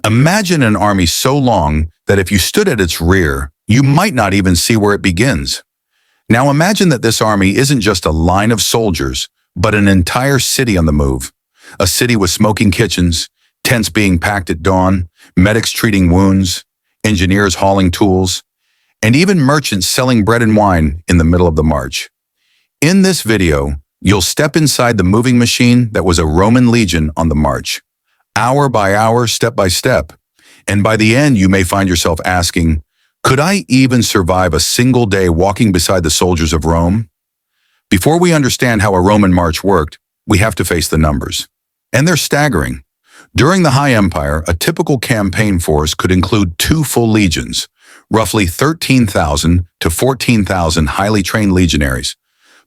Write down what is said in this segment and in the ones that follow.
Imagine an army so long that if you stood at its rear, you might not even see where it begins. Now imagine that this army isn't just a line of soldiers, but an entire city on the move. A city with smoking kitchens, tents being packed at dawn, medics treating wounds, engineers hauling tools, and even merchants selling bread and wine in the middle of the march. In this video, you'll step inside the moving machine that was a Roman legion on the march, hour by hour, step by step. And by the end, you may find yourself asking, could I even survive a single day walking beside the soldiers of Rome? Before we understand how a Roman march worked, we have to face the numbers. And they're staggering. During the High Empire, a typical campaign force could include 2 full legions, roughly 13,000 to 14,000 highly trained legionaries.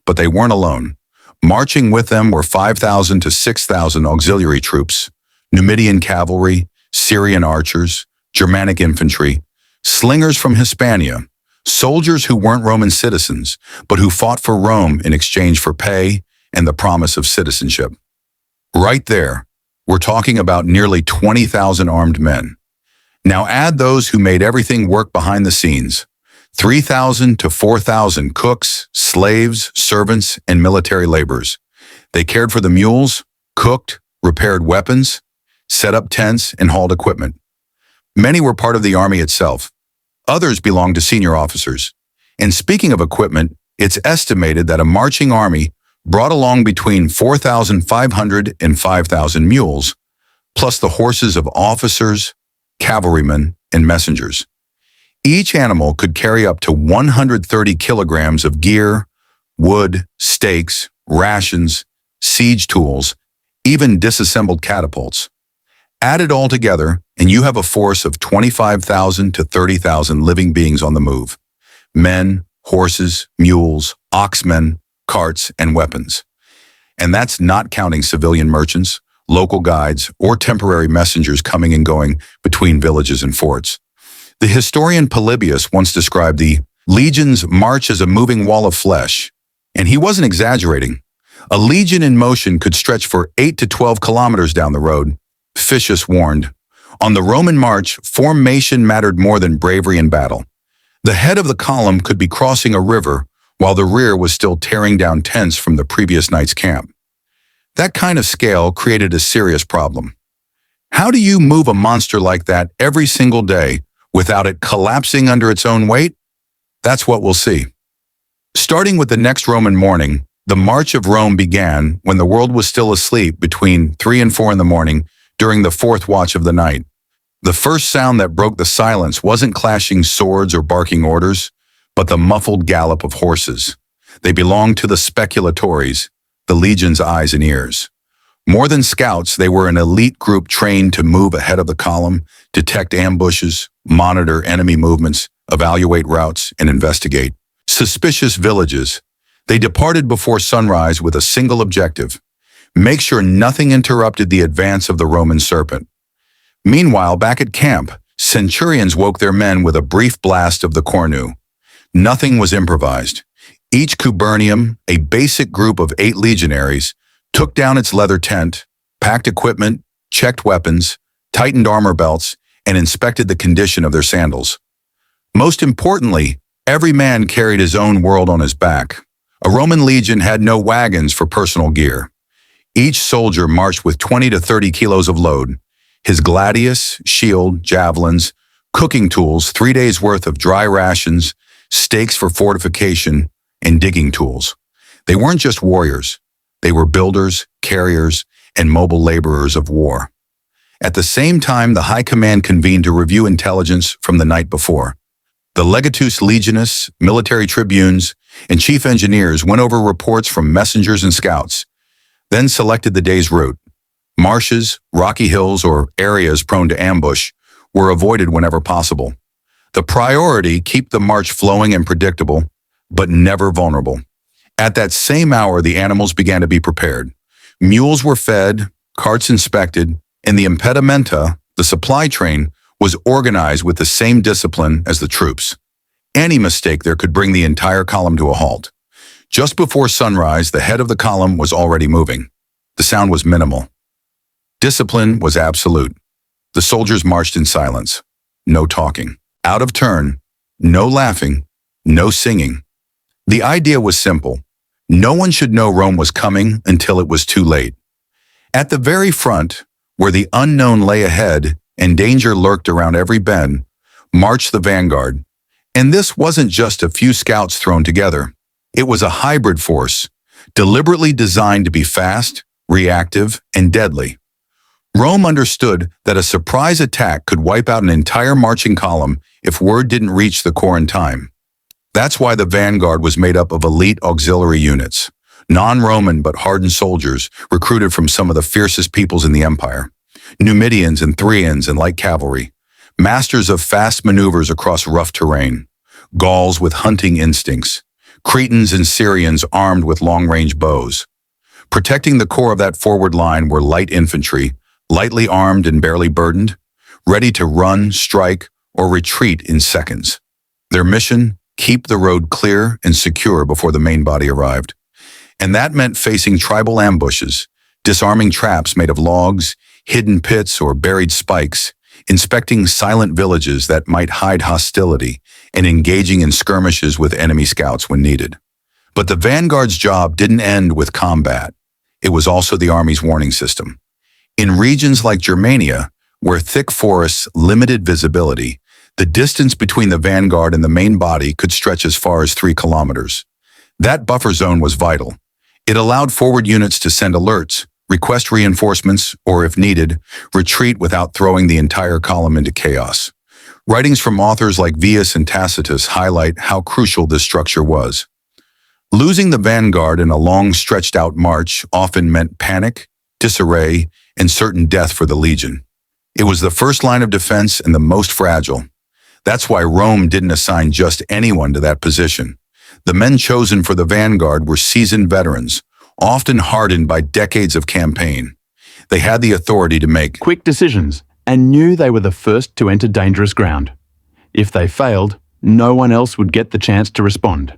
But they weren't alone. Marching with them were 5,000 to 6,000 auxiliary troops, Numidian cavalry, Syrian archers, Germanic infantry, slingers from Hispania, soldiers who weren't Roman citizens, but who fought for Rome in exchange for pay and the promise of citizenship. Right there, we're talking about nearly 20,000 armed men. Now add those who made everything work behind the scenes. 3,000 to 4,000 cooks, slaves, servants, and military laborers. They cared for the mules, cooked, repaired weapons, set up tents, and hauled equipment. Many were part of the army itself. Others belonged to senior officers. And speaking of equipment, it's estimated that a marching army brought along between 4,500 and 5,000 mules, plus the horses of officers, cavalrymen, and messengers. Each animal could carry up to 130 kilograms of gear, wood, stakes, rations, siege tools, even disassembled catapults. Add it all together, and you have a force of 25,000 to 30,000 living beings on the move. Men, horses, mules, oxmen, carts, and weapons. And that's not counting civilian merchants, local guides, or temporary messengers coming and going between villages and forts. The historian Polybius once described the legion's march as a moving wall of flesh, and he wasn't exaggerating. A legion in motion could stretch for 8 to 12 kilometers down the road. Ficius warned, on the Roman march, formation mattered more than bravery in battle. The head of the column could be crossing a river while the rear was still tearing down tents from the previous night's camp. That kind of scale created a serious problem. How do you move a monster like that every single day without it collapsing under its own weight? That's what we'll see. Starting with the next Roman morning, the March of Rome began when the world was still asleep between 3 and 4 in the morning during the 4th watch of the night. The first sound that broke the silence wasn't clashing swords or barking orders, but the muffled gallop of horses. They belonged to the speculatores, the legion's eyes and ears. More than scouts, they were an elite group trained to move ahead of the column, detect ambushes, monitor enemy movements, evaluate routes, and investigate suspicious villages. They departed before sunrise with a single objective: make sure nothing interrupted the advance of the Roman serpent. Meanwhile, back at camp, centurions woke their men with a brief blast of the cornu. Nothing was improvised. Each cubernium, a basic group of 8 legionaries, took down its leather tent, packed equipment, checked weapons, tightened armor belts, and inspected the condition of their sandals. Most importantly, every man carried his own world on his back. A Roman legion had no wagons for personal gear. Each soldier marched with 20 to 30 kilos of load, his gladius, shield, javelins, cooking tools, 3 days' worth of dry rations, stakes for fortification, and digging tools. They weren't just warriors. They were builders, carriers, and mobile laborers of war. At the same time, the High Command convened to review intelligence from the night before. The legatus legionis, military tribunes, and chief engineers went over reports from messengers and scouts, then selected the day's route. Marshes, rocky hills, or areas prone to ambush were avoided whenever possible. The priority: keep the march flowing and predictable, but never vulnerable. At that same hour, the animals began to be prepared. Mules were fed, carts inspected, and the impedimenta, the supply train, was organized with the same discipline as the troops. Any mistake there could bring the entire column to a halt. Just before sunrise, the head of the column was already moving. The sound was minimal. Discipline was absolute. The soldiers marched in silence. No talking. Out of turn. No laughing. No singing. The idea was simple. No one should know Rome was coming until it was too late. At the very front, where the unknown lay ahead and danger lurked around every bend, marched the vanguard. And this wasn't just a few scouts thrown together. It was a hybrid force, deliberately designed to be fast, reactive, and deadly. Rome understood that a surprise attack could wipe out an entire marching column if word didn't reach the corps in time. That's why the vanguard was made up of elite auxiliary units, non-Roman but hardened soldiers recruited from some of the fiercest peoples in the empire. Numidians and Thracians and light cavalry, masters of fast maneuvers across rough terrain, Gauls with hunting instincts, Cretans and Syrians armed with long-range bows. Protecting the core of that forward line were light infantry, lightly armed and barely burdened, ready to run, strike, or retreat in seconds. Their mission, keep the road clear and secure before the main body arrived. And that meant facing tribal ambushes, disarming traps made of logs, hidden pits or buried spikes, inspecting silent villages that might hide hostility, and engaging in skirmishes with enemy scouts when needed. But the vanguard's job didn't end with combat. It was also the army's warning system. In regions like Germania, where thick forests limited visibility, the distance between the vanguard and the main body could stretch as far as 3 kilometers. That buffer zone was vital. It allowed forward units to send alerts, request reinforcements, or if needed, retreat without throwing the entire column into chaos. Writings from authors like Vius and Tacitus highlight how crucial this structure was. Losing the vanguard in a long stretched-out march often meant panic, disarray, and certain death for the legion. It was the first line of defense and the most fragile. That's why Rome didn't assign just anyone to that position. The men chosen for the vanguard were seasoned veterans, often hardened by decades of campaign. They had the authority to make quick decisions and knew they were the first to enter dangerous ground. If they failed, no one else would get the chance to respond.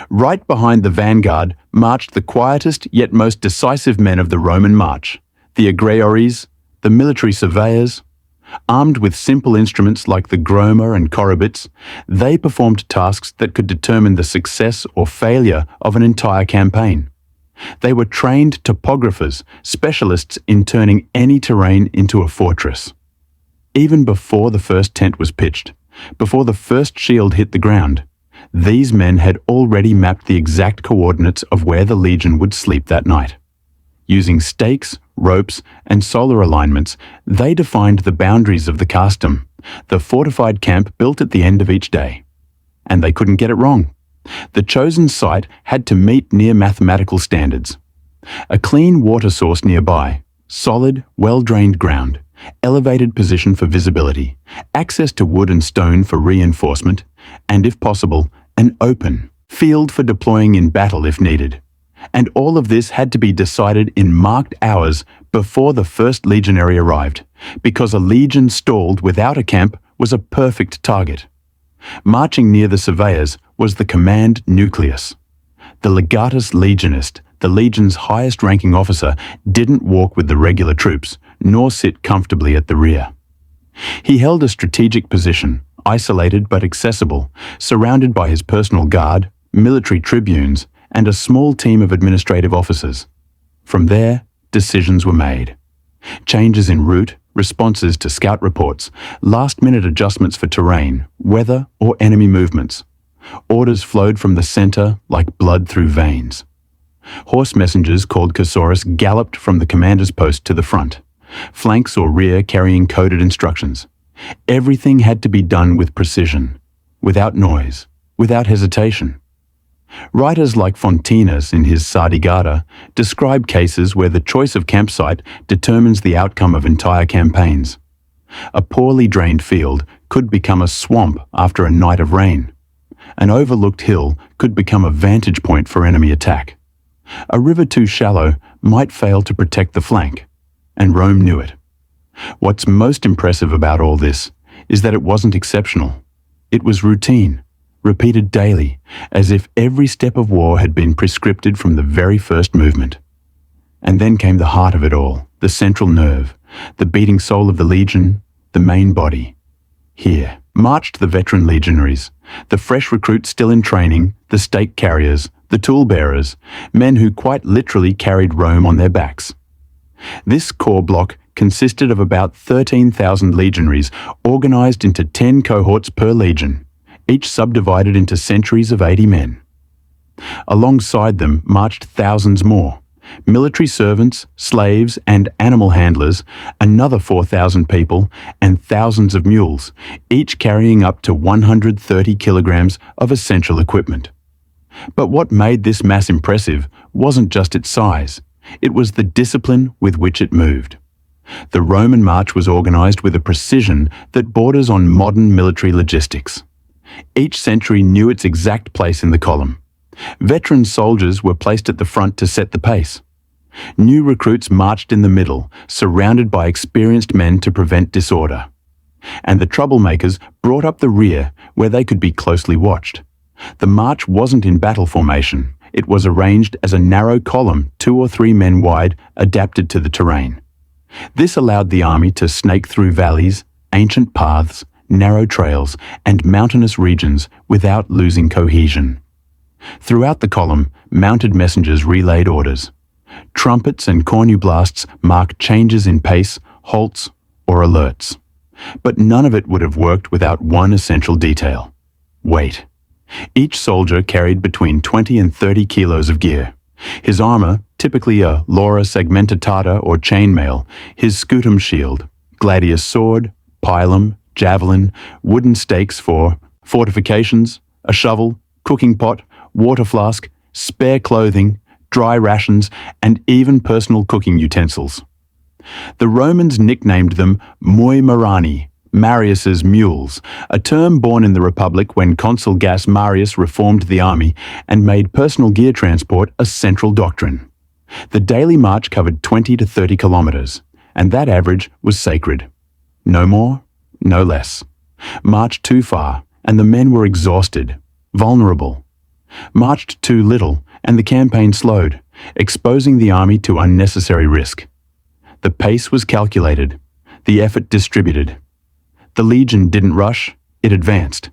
Right behind the vanguard marched the quietest yet most decisive men of the Roman march, the agraores, the military surveyors. Armed with simple instruments like the groma and korobits, they performed tasks that could determine the success or failure of an entire campaign. They were trained topographers, specialists in turning any terrain into a fortress. Even before the first tent was pitched, before the first shield hit the ground, these men had already mapped the exact coordinates of where the legion would sleep that night. Using stakes, ropes, and solar alignments, they defined the boundaries of the castum, the fortified camp built at the end of each day. And they couldn't get it wrong. The chosen site had to meet near mathematical standards. A clean water source nearby, solid, well-drained ground, elevated position for visibility, access to wood and stone for reinforcement, and if possible, an open field for deploying in battle if needed. And all of this had to be decided in marked hours before the first legionary arrived, because a legion stalled without a camp was a perfect target. Marching near the surveyors was the command nucleus. The legatus legionist, the legion's highest-ranking officer, didn't walk with the regular troops, nor sit comfortably at the rear. He held a strategic position, isolated but accessible, surrounded by his personal guard, military tribunes, and a small team of administrative officers. From there, decisions were made. Changes in route, responses to scout reports, last-minute adjustments for terrain, weather, or enemy movements. Orders flowed from the center like blood through veins. Horse messengers called Caesarus galloped from the commander's post to the front, flanks or rear carrying coded instructions. Everything had to be done with precision, without noise, without hesitation. Writers like Fontinus in his Sardigata describe cases where the choice of campsite determines the outcome of entire campaigns. A poorly drained field could become a swamp after a night of rain. An overlooked hill could become a vantage point for enemy attack. A river too shallow might fail to protect the flank, and Rome knew it. What's most impressive about all this is that it wasn't exceptional. It was routine, repeated daily, as if every step of war had been prescripted from the very first movement. And then came the heart of it all, the central nerve, The beating soul of the Legion, the main body. Here marched the veteran legionaries, the fresh recruits still in training, the stake carriers, the tool bearers, men who quite literally carried Rome on their backs. This core block consisted of about 13,000 legionaries organized into 10 cohorts per legion, each subdivided into centuries of 80 men. Alongside them marched thousands more, military servants, slaves, and animal handlers, another 4,000 people, and thousands of mules, each carrying up to 130 kilograms of essential equipment. But what made this mass impressive wasn't just its size, it was the discipline with which it moved. The Roman march was organized with a precision that borders on modern military logistics. Each century knew its exact place in the column. Veteran soldiers were placed at the front to set the pace. New recruits marched in the middle, surrounded by experienced men to prevent disorder. And the troublemakers brought up the rear, where they could be closely watched. The march wasn't in battle formation. It was arranged as a narrow column, 2 or 3 men wide, adapted to the terrain. This allowed the army to snake through valleys, ancient paths, narrow trails, and mountainous regions without losing cohesion. Throughout the column, mounted messengers relayed orders. Trumpets and cornublasts marked changes in pace, halts, or alerts. But none of it would have worked without one essential detail: weight. Each soldier carried between 20 and 30 kilos of gear. His armor, typically a Laura segmentata or chainmail, his scutum shield, gladius sword, pilum, javelin, wooden stakes for fortifications, a shovel, cooking pot, water flask, spare clothing, dry rations, and even personal cooking utensils. The Romans nicknamed them moi marani, Marius's mules, a term born in the Republic when Consul Gas Marius reformed the army and made personal gear transport a central doctrine. The daily march covered 20 to 30 kilometers, and that average was sacred. No more, no less. Marched too far, and the men were exhausted, vulnerable. Marched too little, and the campaign slowed, exposing the army to unnecessary risk. The pace was calculated, the effort distributed. The legion didn't rush, it advanced.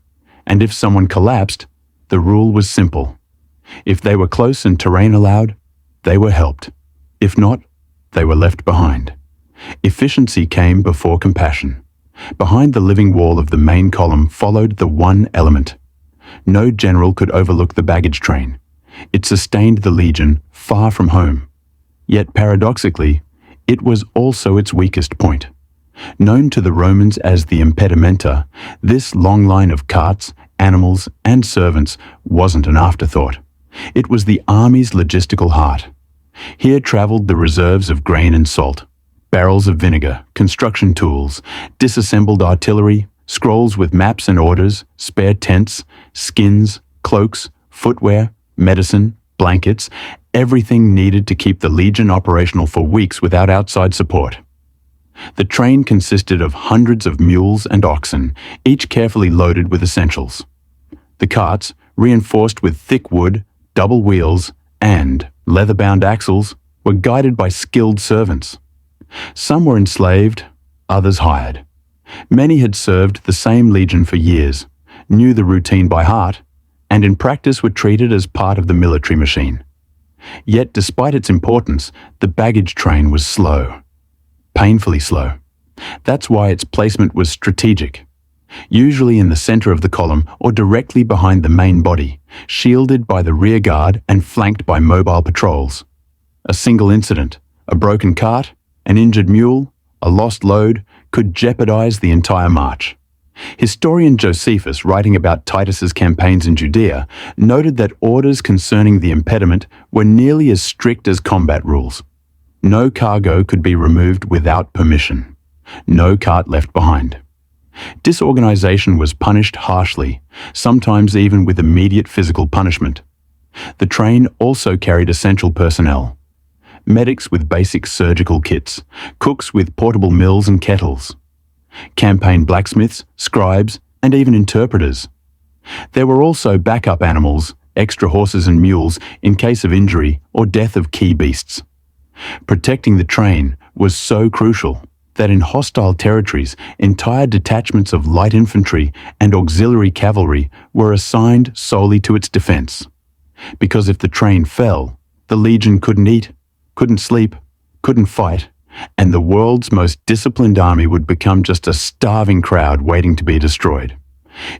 And if someone collapsed, the rule was simple. If they were close and terrain allowed, they were helped. If not, they were left behind. Efficiency came before compassion. Behind the living wall of the main column followed the one element. No general could overlook the baggage train. It sustained the legion far from home. Yet paradoxically, it was also its weakest point. Known to the Romans as the impedimenta, this long line of carts, animals, and servants wasn't an afterthought. It was the army's logistical heart. Here traveled the reserves of grain and salt, barrels of vinegar, construction tools, disassembled artillery, scrolls with maps and orders, spare tents, skins, cloaks, footwear, medicine, blankets, everything needed to keep the legion operational for weeks without outside support. The train consisted of hundreds of mules and oxen, each carefully loaded with essentials. The carts, reinforced with thick wood, double wheels, and leather-bound axles, were guided by skilled servants. Some were enslaved, others hired. Many had served the same legion for years, knew the routine by heart, and in practice were treated as part of the military machine. Yet despite its importance, the baggage train was slow. Painfully slow. That's why its placement was strategic. Usually in the center of the column or directly behind the main body, shielded by the rear guard and flanked by mobile patrols. A single incident, a broken cart, an injured mule, a lost load, could jeopardize the entire march. Historian Josephus, writing about Titus's campaigns in Judea, noted that orders concerning the impediment were nearly as strict as combat rules. No cargo could be removed without permission. No cart left behind. Disorganization was punished harshly, sometimes even with immediate physical punishment. The train also carried essential personnel. Medics with basic surgical kits, cooks with portable mills and kettles, campaign blacksmiths, scribes, and even interpreters. There were also backup animals, extra horses and mules in case of injury or death of key beasts. Protecting the train was so crucial. that in hostile territories, entire detachments of light infantry and auxiliary cavalry were assigned solely to its defense. Because if the train fell, the Legion couldn't eat, couldn't sleep, couldn't fight, and the world's most disciplined army would become just a starving crowd waiting to be destroyed.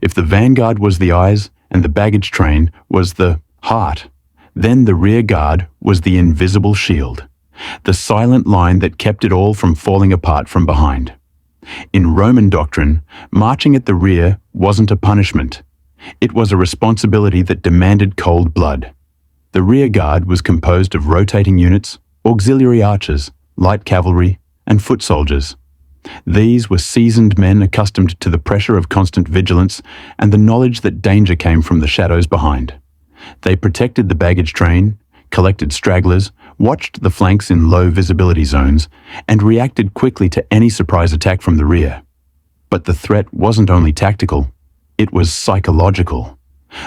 If the vanguard was the eyes and the baggage train was the heart, then the rear guard was the invisible shield, the silent line that kept it all from falling apart from behind. In Roman doctrine, marching at the rear wasn't a punishment. It was a responsibility that demanded cold blood. The rear guard was composed of rotating units, auxiliary archers, light cavalry, and foot soldiers. These were seasoned men accustomed to the pressure of constant vigilance and the knowledge that danger came from the shadows behind. They protected the baggage train, collected stragglers, watched the flanks in low visibility zones, and reacted quickly to any surprise attack from the rear. But the threat wasn't only tactical, it was psychological.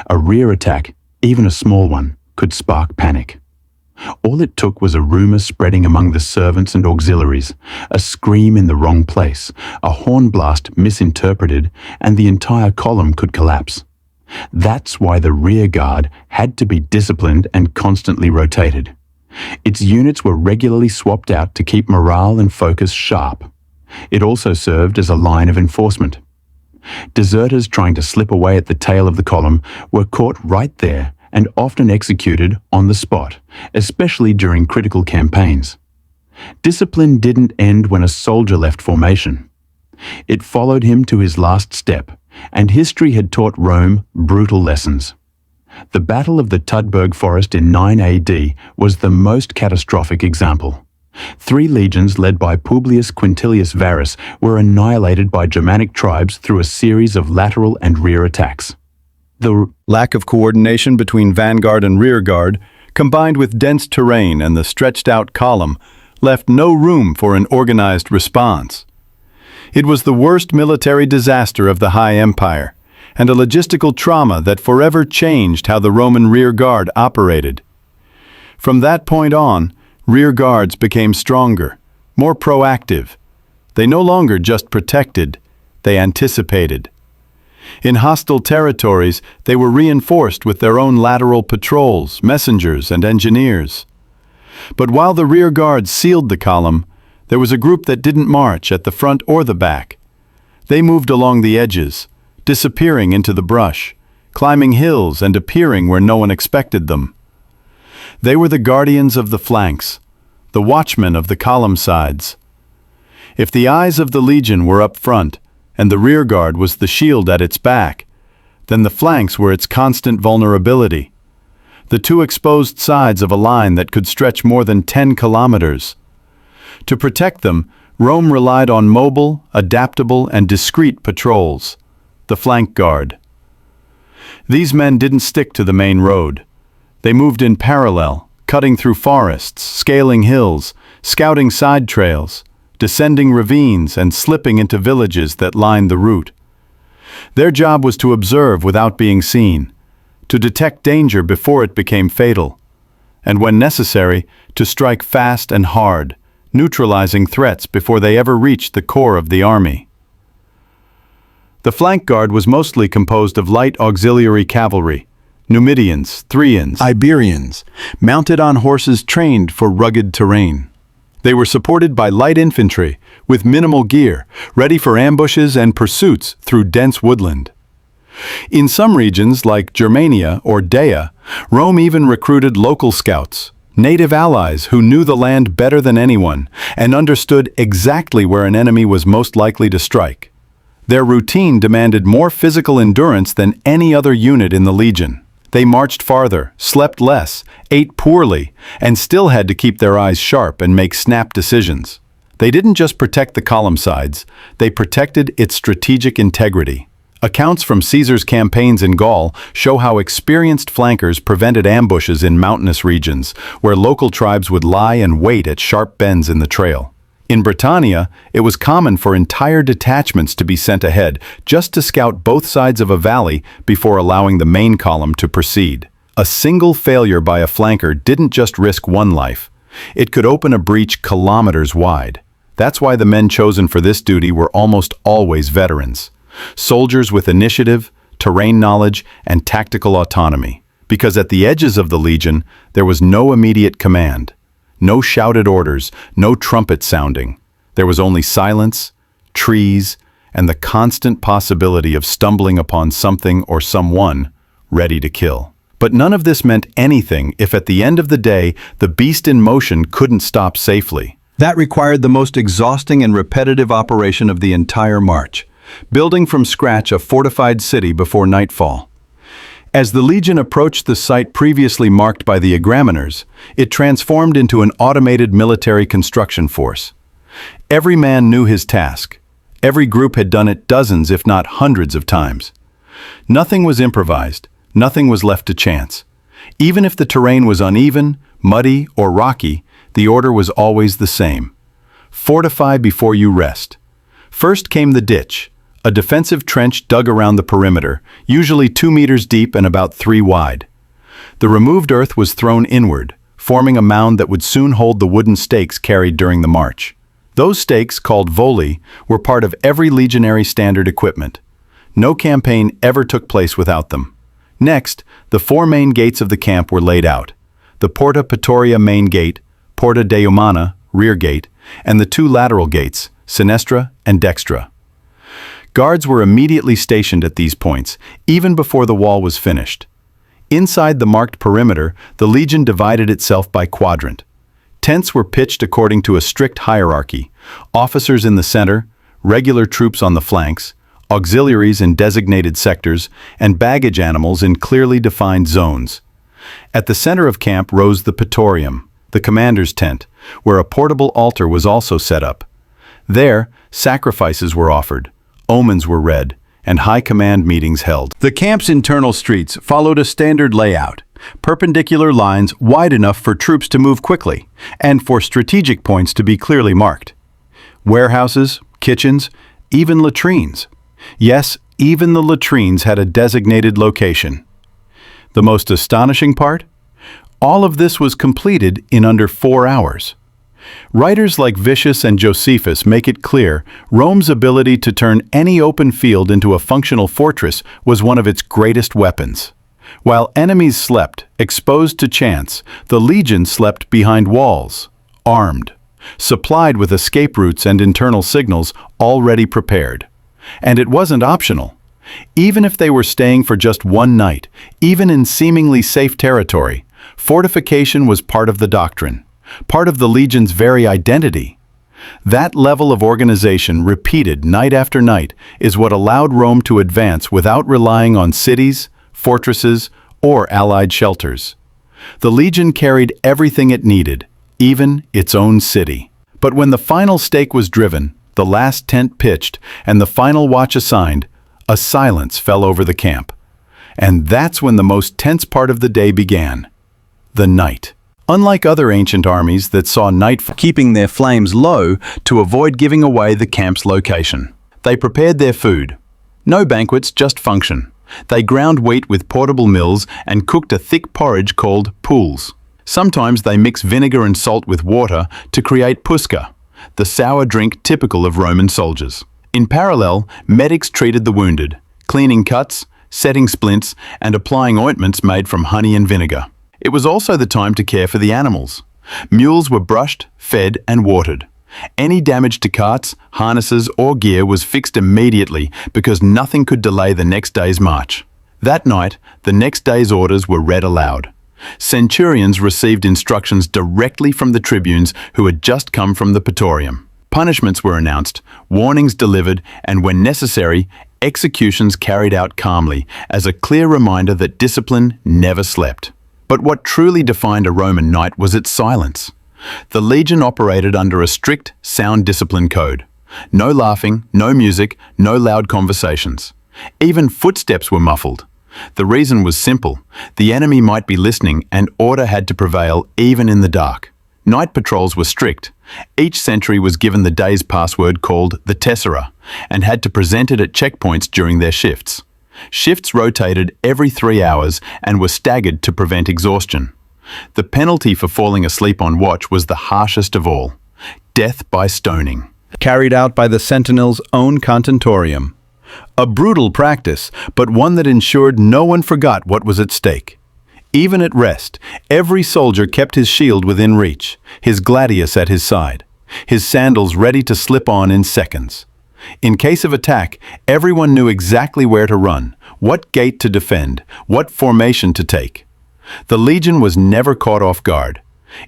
A rear attack, even a small one, could spark panic. All it took was a rumor spreading among the servants and auxiliaries, a scream in the wrong place, a horn blast misinterpreted, and the entire column could collapse. That's why the rear guard had to be disciplined and constantly rotated. Its units were regularly swapped out to keep morale and focus sharp. It also served as a line of enforcement. Deserters trying to slip away at the tail of the column were caught right there and often executed on the spot, especially during critical campaigns. Discipline didn't end when a soldier left formation. It followed him to his last step, and history had taught Rome brutal lessons. The Battle of the Tudburg Forest in 9 AD was the most catastrophic example. 3 legions led by Publius Quintilius Varus were annihilated by Germanic tribes through a series of lateral and rear attacks. The lack of coordination between vanguard and rearguard, combined with dense terrain and the stretched-out column, left no room for an organized response. It was the worst military disaster of the High Empire, and a logistical trauma that forever changed how the Roman rearguard operated. From that point on, rearguards became stronger, more proactive. They no longer just protected, they anticipated. In hostile territories, they were reinforced with their own lateral patrols, messengers, and engineers. But while the rear guards sealed the column, there was a group that didn't march at the front or the back. They moved along the edges, disappearing into the brush, climbing hills and appearing where no one expected them. They were the guardians of the flanks, the watchmen of the column sides. If the eyes of the legion were up front, and the rearguard was the shield at its back, then the flanks were its constant vulnerability. The 2 exposed sides of a line that could stretch more than 10 kilometers. To protect them, Rome relied on mobile, adaptable, and discreet patrols, the flank guard. These men didn't stick to the main road. They moved in parallel, cutting through forests, scaling hills, scouting side trails, descending ravines and slipping into villages that lined the route. Their job was to observe without being seen, to detect danger before it became fatal, and when necessary, to strike fast and hard, neutralizing threats before they ever reached the core of the army. The flank guard was mostly composed of light auxiliary cavalry, Numidians, Thracians, Iberians, mounted on horses trained for rugged terrain. They were supported by light infantry, with minimal gear, ready for ambushes and pursuits through dense woodland. In some regions, like Germania or Dacia, Rome even recruited local scouts, native allies who knew the land better than anyone and understood exactly where an enemy was most likely to strike. Their routine demanded more physical endurance than any other unit in the legion. They marched farther, slept less, ate poorly, and still had to keep their eyes sharp and make snap decisions. They didn't just protect the column sides, they protected its strategic integrity. Accounts from Caesar's campaigns in Gaul show how experienced flankers prevented ambushes in mountainous regions, where local tribes would lie and wait at sharp bends in the trail. In Britannia, it was common for entire detachments to be sent ahead just to scout both sides of a valley before allowing the main column to proceed. A single failure by a flanker didn't just risk one life. It could open a breach kilometers wide. That's why the men chosen for this duty were almost always veterans. Soldiers with initiative, terrain knowledge, and tactical autonomy. Because at the edges of the Legion, there was no immediate command. No shouted orders, no trumpet sounding. There was only silence, trees, and the constant possibility of stumbling upon something or someone ready to kill. But none of this meant anything if at the end of the day, the beast in motion couldn't stop safely. That required the most exhausting and repetitive operation of the entire march, building from scratch a fortified city before nightfall. As the Legion approached the site previously marked by the Examiners, it transformed into an automated military construction force. Every man knew his task. Every group had done it dozens, if not hundreds of times. Nothing was improvised, nothing was left to chance. Even if the terrain was uneven, muddy, or rocky, the order was always the same. Fortify before you rest. First came the ditch, a defensive trench dug around the perimeter, usually 2 meters deep and about 3 wide. The removed earth was thrown inward, forming a mound that would soon hold the wooden stakes carried during the march. Those stakes, called voli, were part of every legionary standard equipment. No campaign ever took place without them. Next, the 4 main gates of the camp were laid out. The Porta Praetoria main gate, Porta Deumana, rear gate, and the 2 lateral gates, Sinistra and Dextra. Guards were immediately stationed at these points, even before the wall was finished. Inside the marked perimeter, the Legion divided itself by quadrant. Tents were pitched according to a strict hierarchy, officers in the center, regular troops on the flanks, auxiliaries in designated sectors, and baggage animals in clearly defined zones. At the center of camp rose the Praetorium, the commander's tent, where a portable altar was also set up. There, sacrifices were offered, omens were read, and high command meetings held. The camp's internal streets followed a standard layout, perpendicular lines wide enough for troops to move quickly, and for strategic points to be clearly marked. Warehouses, kitchens, even latrines. Yes, even the latrines had a designated location. The most astonishing part? All of this was completed in under 4 hours. Writers like Vicious and Josephus make it clear Rome's ability to turn any open field into a functional fortress was one of its greatest weapons. While enemies slept, exposed to chance, the Legion slept behind walls, armed, supplied with escape routes and internal signals already prepared. And it wasn't optional. Even if they were staying for just 1 night, even in seemingly safe territory, fortification was part of the doctrine, part of the Legion's very identity. That level of organization, repeated night after night, is what allowed Rome to advance without relying on cities, fortresses, or allied shelters. The Legion carried everything it needed, even its own city. But when the final stake was driven, the last tent pitched, and the final watch assigned, a silence fell over the camp. And that's when the most tense part of the day began. The night. Unlike other ancient armies that saw nightfall, keeping their flames low to avoid giving away the camp's location. They prepared their food. No banquets, just function. They ground wheat with portable mills and cooked a thick porridge called pools. Sometimes they mix vinegar and salt with water to create pusca, the sour drink typical of Roman soldiers. In parallel, medics treated the wounded, cleaning cuts, setting splints, and applying ointments made from honey and vinegar. It was also the time to care for the animals. Mules were brushed, fed, and watered. Any damage to carts, harnesses, or gear was fixed immediately because nothing could delay the next day's march. That night, the next day's orders were read aloud. Centurions received instructions directly from the tribunes who had just come from the Praetorium. Punishments were announced, warnings delivered, and when necessary, executions carried out calmly as a clear reminder that discipline never slept. But what truly defined a Roman night was its silence. The Legion operated under a strict, sound discipline code. No laughing, no music, no loud conversations. Even footsteps were muffled. The reason was simple. The enemy might be listening and order had to prevail even in the dark. Night patrols were strict. Each sentry was given the day's password called the tessera and had to present it at checkpoints during their shifts. Shifts rotated every 3 hours and were staggered to prevent exhaustion. The penalty for falling asleep on watch was the harshest of all. death by stoning. Carried out by the Sentinel's own contentorium. A brutal practice, but one that ensured no one forgot what was at stake. Even at rest, every soldier kept his shield within reach, his gladius at his side, his sandals ready to slip on in seconds. In case of attack, everyone knew exactly where to run, what gate to defend, what formation to take. The Legion was never caught off guard.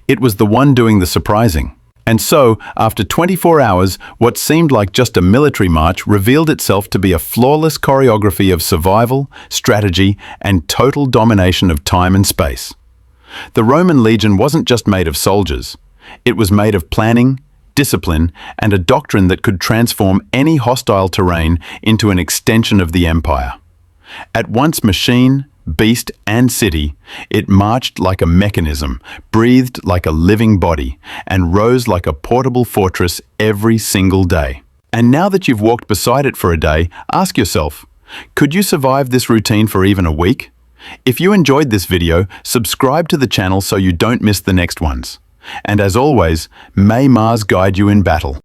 It was the one doing the surprising. And so, after 24 hours, what seemed like just a military march revealed itself to be a flawless choreography of survival, strategy, and total domination of time and space. The Roman Legion wasn't just made of soldiers. It was made of planning, discipline, and a doctrine that could transform any hostile terrain into an extension of the empire. At once machine, beast, and city, it marched like a mechanism, breathed like a living body, and rose like a portable fortress every single day. And now that you've walked beside it for a day, ask yourself, could you survive this routine for even a week? If you enjoyed this video, subscribe to the channel so you don't miss the next ones. And as always, may Mars guide you in battle.